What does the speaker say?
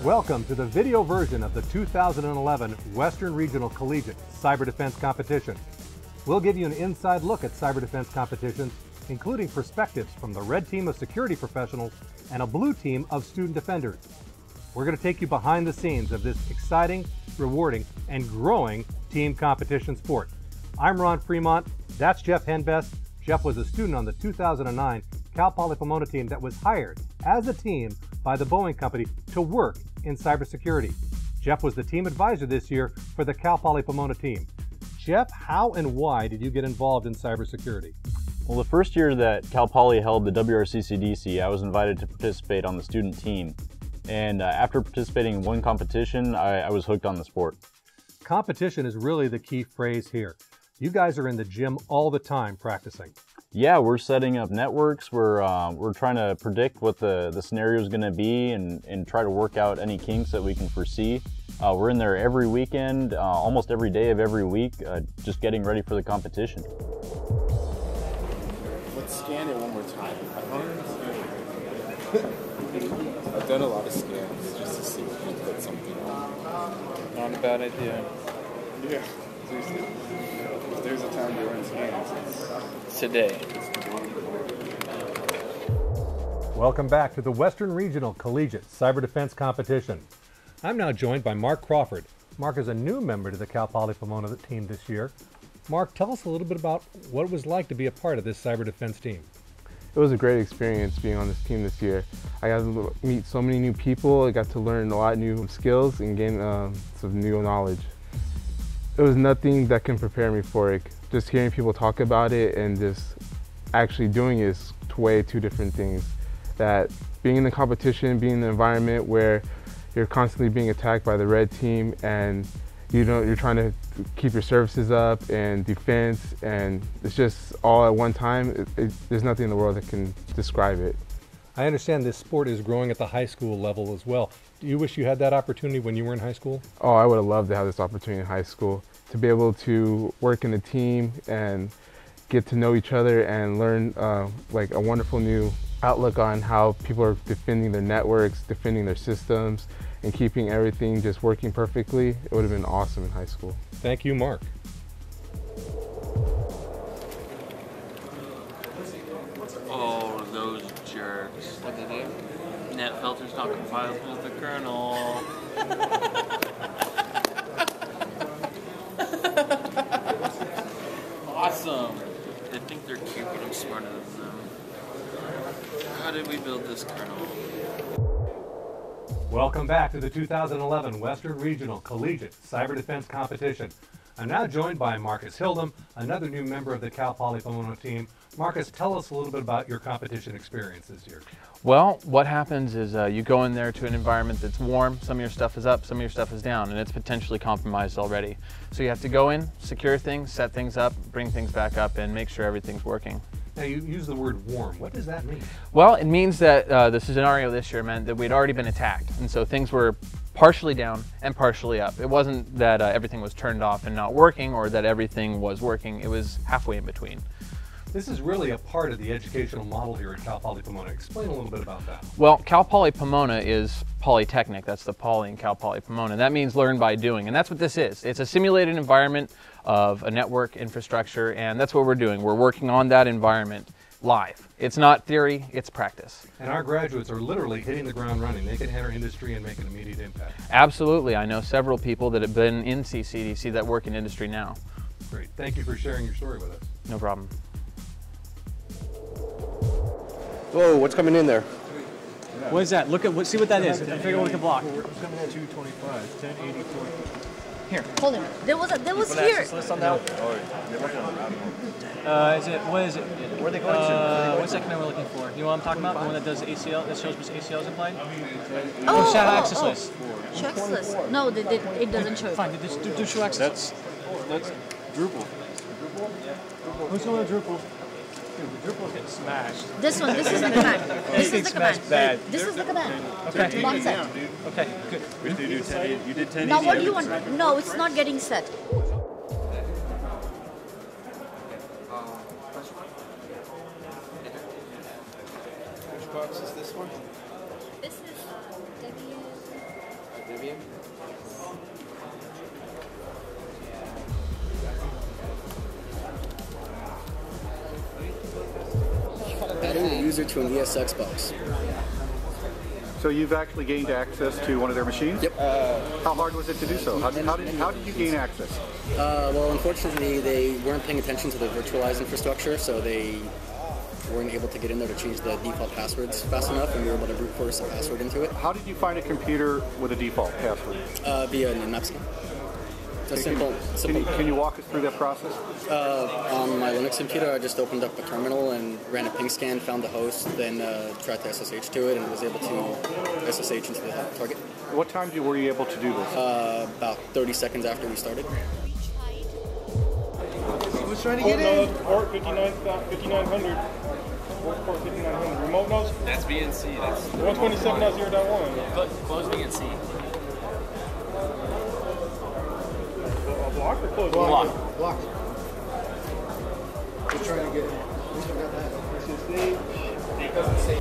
Welcome to the video version of the 2011 Western Regional Collegiate Cyber Defense Competition. We'll give you an inside look at cyber defense competitions, including perspectives from the red team of security professionals and a blue team of student defenders. We're going to take you behind the scenes of this exciting, rewarding, and growing team competition sport. I'm Ron Fremont. That's Jeff Henbest. Jeff was a student on the 2009 Cal Poly Pomona team that was hired as a team by the Boeing Company to work in cybersecurity. Jeff was the team advisor this year for the Cal Poly Pomona team. Jeff, how and why did you get involved in cybersecurity? Well, the first year that Cal Poly held the WRCCDC, I was invited to participate on the student team. And after participating in one competition, I was hooked on the sport. Competition is really the key phrase here. You guys are in the gym all the time practicing. Yeah, we're setting up networks. We're trying to predict what the scenario is going to be and try to work out any kinks that we can foresee. We're in there every weekend, almost every day of every week, just getting ready for the competition. Let's scan it one more time. I've done a lot of scans just to see if we can put something on. Not a bad idea. Yeah, seriously. If there's a time to run scans, It's today. Welcome back to the Western Regional Collegiate Cyber Defense Competition. I'm now joined by Mark Crawford. Mark is a new member to the Cal Poly Pomona team this year. Mark, tell us a little bit about what it was like to be a part of this cyber defense team. It was a great experience being on this team this year. I got to meet so many new people. I got to learn a lot of new skills and gain some new knowledge. It was nothing that can prepare me for it. Just hearing people talk about it and just actually doing it is two different things. That being in the competition, being in the environment where you're constantly being attacked by the red team and you're trying to keep your services up and defense, and it's just all at one time. There's nothing in the world that can describe it. I understand this sport is growing at the high school level as well. Do you wish you had that opportunity when you were in high school? Oh, I would have loved to have this opportunity in high school, to be able to work in a team and get to know each other and learn like a wonderful new outlook on how people are defending their networks, defending their systems, and keeping everything just working perfectly. It would have been awesome in high school. Thank you, Mark. Oh, those jerks. What did they do? Net filters not compiled with the kernel. Awesome. They think they're cute, but I'm smarter than them. How did we build this kernel? Welcome back to the 2011 Western Regional Collegiate Cyber Defense Competition. I'm now joined by Marcus Hildum, another new member of the Cal Poly Pomona team. Marcus, tell us a little bit about your competition experience this year. Well, what happens is you go in there to an environment that's warm, some of your stuff is up, some of your stuff is down, and it's potentially compromised already. So you have to go in, secure things, set things up, bring things back up, and make sure everything's working. Now, you use the word warm. What does that mean? Well, it means that the scenario this year meant that we'd already been attacked, and so things were partially down and partially up. It wasn't that everything was turned off and not working, or that everything was working. It was halfway in between. This is really a part of the educational model here at Cal Poly Pomona. Explain a little bit about that. Well, Cal Poly Pomona is polytechnic. That's the poly in Cal Poly Pomona. That means learn by doing, and that's what this is. It's a simulated environment of a network infrastructure, and that's what we're doing. We're working on that environment live. It's not theory, it's practice. And our graduates are literally hitting the ground running. They can enter industry and make an immediate impact. Absolutely. I know several people that have been in CCDC that work in industry now. Great. Thank you for sharing your story with us. No problem. Whoa, what's coming in there? What is that? Look at see what that is. Figure out what we can block. 225, 1084. Here. Hold on. There was here. List on that. Is it? What is it? Where are they going to? What segment we're looking for? You know what I'm talking about? The one that does ACL, that shows which ACL is applied? Oh, shadow access list. Show access list. No, it doesn't show. Fine, just do show access. That's Drupal. Who's going to Drupal? Dude, the Drupal's getting smashed. This one. This is the command. This is the command. Bad. This is the command. Okay. One set. Okay, good. You did 10. Now what do you want? No, it's not getting set. Which box is this one? This is W. Adding the user to an ESX box. So you've actually gained access to one of their machines? Yep. How hard was it to do so? How did you gain access? Well, unfortunately, they weren't paying attention to the virtualized infrastructure, so they weren't able to get in there to change the default passwords fast enough, and we were able to brute force a password into it. How did you find a computer with a default password? Via an map scan. It's simple. Can you walk us through that process? On my Linux computer, I just opened up a terminal and ran a ping scan, found the host, then tried to SSH to it, and was able to SSH into the target. What time were you able to do this? About 30 seconds after we started. Who's trying to get in? Port 5900. Port 5900. Remote nodes? That's VNC. That's 127.0.1. close VNC. Block or close? Block. Block. We're trying to get in. Who's got that? It doesn't say.